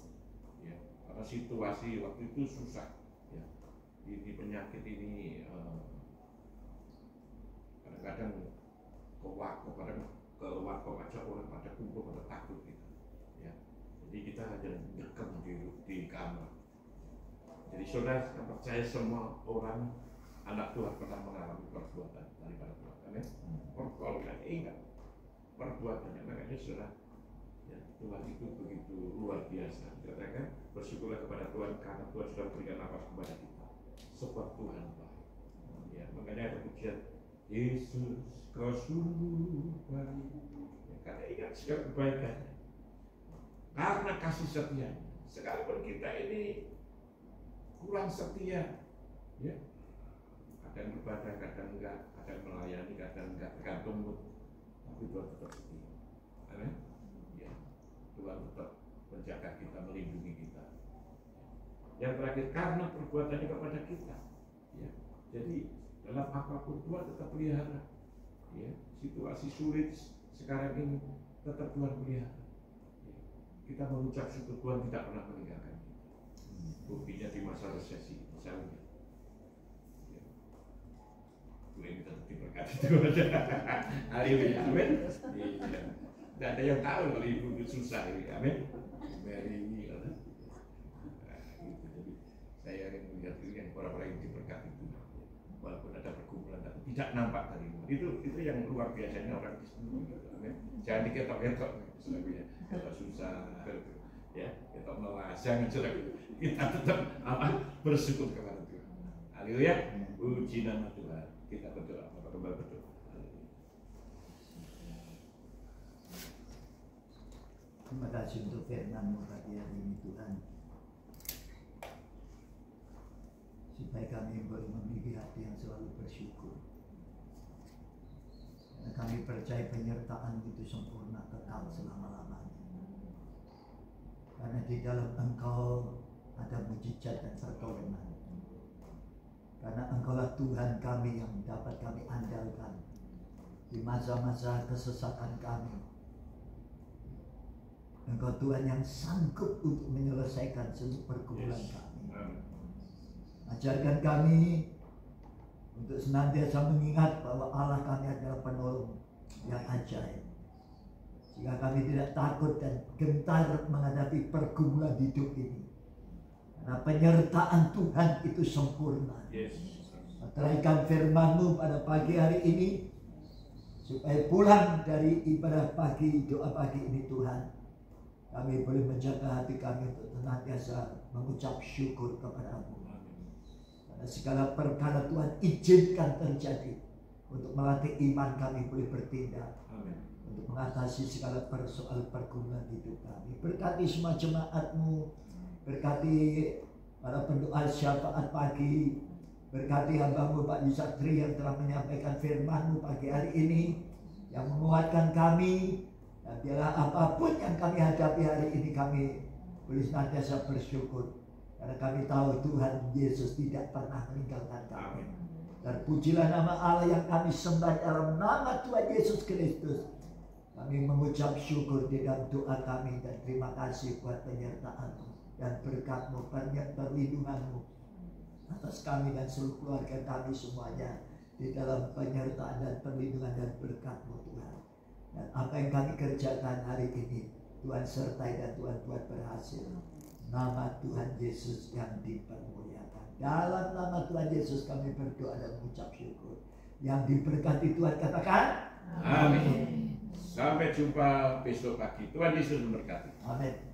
Ya. Karena situasi waktu itu susah. Ya. Ini penyakit ini kadang-kadang ke waktu aja orang pada kumpul pada takut gitu. Ya. Jadi kita hanya dekam di kamar. Jadi saudara percaya semua orang anak Tuhan pernah mengalami perbuatan daripada Tuhan. Amin. Pertolongan ingat perbuatannya, makanya saudara, ya, Tuhan itu begitu luar biasa. Katakan bersyukurlah kepada Tuhan karena Tuhan sudah memberikan nafas kepada kita. Sebab Tuhan baik. Ya, makanya ada pujian Yesus kau sungguh baik. Ya, karena ingat segala kebaikannya. Karena kasih setia. Sekalipun kita ini kurang setia, ya, kadang ibadah, kadang enggak, kadang melayani, kadang enggak, tergantung mood. Tapi Tuhan tetap setia. Amin. Ya, Tuhan tetap menjaga kita, melindungi kita. Yang terakhir, karena perbuatannya kepada kita. Ya, jadi dalam apapun Tuhan tetap pelihara. Ya, situasi sulit sekarang ini tetap Tuhan pelihara. Ya, kita mengucap syukur Tuhan tidak pernah meninggalkan. Buktinya di masa resesi misalnya, ya. Gue ini tetap diberkati Tuhan. Haleluya, amin. Tidak ada yang tahu kalau ibu itu susah, amin. Mary ini, gitu. Jadi saya yang melihat ini yang orang-orang yang diberkati Tuhan, walaupun ada pergumulan tapi tidak nampak dari luar. Itu yang luar biasanya orang Kristen, amin. Jangan diketok-ketok, misalnya, kalau susah. Ya, kita melas, jangan kita tetap bersyukur kepada Tuhan. Haleluya, puji nama Tuhan. Kita berdoa, Bapak kembali berdoa. Terima kasih untuk firman-Mu pagi hari ini Tuhan, supaya kami boleh memiliki hati yang selalu bersyukur. Karena kami percaya penyertaan itu sempurna, kekal selama-lamanya. Karena di dalam Engkau ada mujizat dan pertolongan. Karena Engkaulah Tuhan kami yang dapat kami andalkan di masa-masa kesesakan kami. Engkau Tuhan yang sanggup untuk menyelesaikan seluruh pergumulan kami. Ajarkan kami untuk senantiasa mengingat bahwa Allah kami adalah penolong yang ajaib. Sehingga kami tidak takut dan gentar menghadapi pergumulan hidup ini. Karena penyertaan Tuhan itu sempurna. Teraikan firman-Mu pada pagi hari ini, supaya pulang dari ibadah pagi, doa pagi ini Tuhan, kami boleh menjaga hati kami untuk senantiasa mengucap syukur kepada-Mu. Karena segala perkara Tuhan izinkan terjadi untuk melatih iman kami boleh bertindak. Amin. Untuk mengatasi segala persoalan pergumulan hidup kami. Berkati semua jemaat-Mu, berkati para pendoa syafaat pagi. Berkati hamba-Mu Pak Yusatri yang telah menyampaikan firman-Mu pagi hari ini, yang menguatkan kami. Dan biarlah apapun yang kami hadapi hari ini, kami boleh senantiasa bersyukur. Karena kami tahu Tuhan Yesus tidak pernah meninggalkan kami. Dan pujilah nama Allah yang kami sembah dalam nama Tuhan Yesus Kristus. Kami mengucap syukur di dalam doa kami dan terima kasih buat penyertaan-Mu dan berkat-Mu, perlindungan-Mu atas kami dan seluruh keluarga kami semuanya di dalam penyertaan dan perlindungan dan berkat-Mu Tuhan. Dan apa yang kami kerjakan hari ini, Tuhan sertai dan Tuhan buat berhasil. Nama Tuhan Yesus yang dipermuliakan. Dalam nama Tuhan Yesus kami berdoa dan mengucap syukur. Yang diberkati Tuhan katakan Amin. Sampai jumpa besok pagi. Tuhan Yesus memberkati. Amin.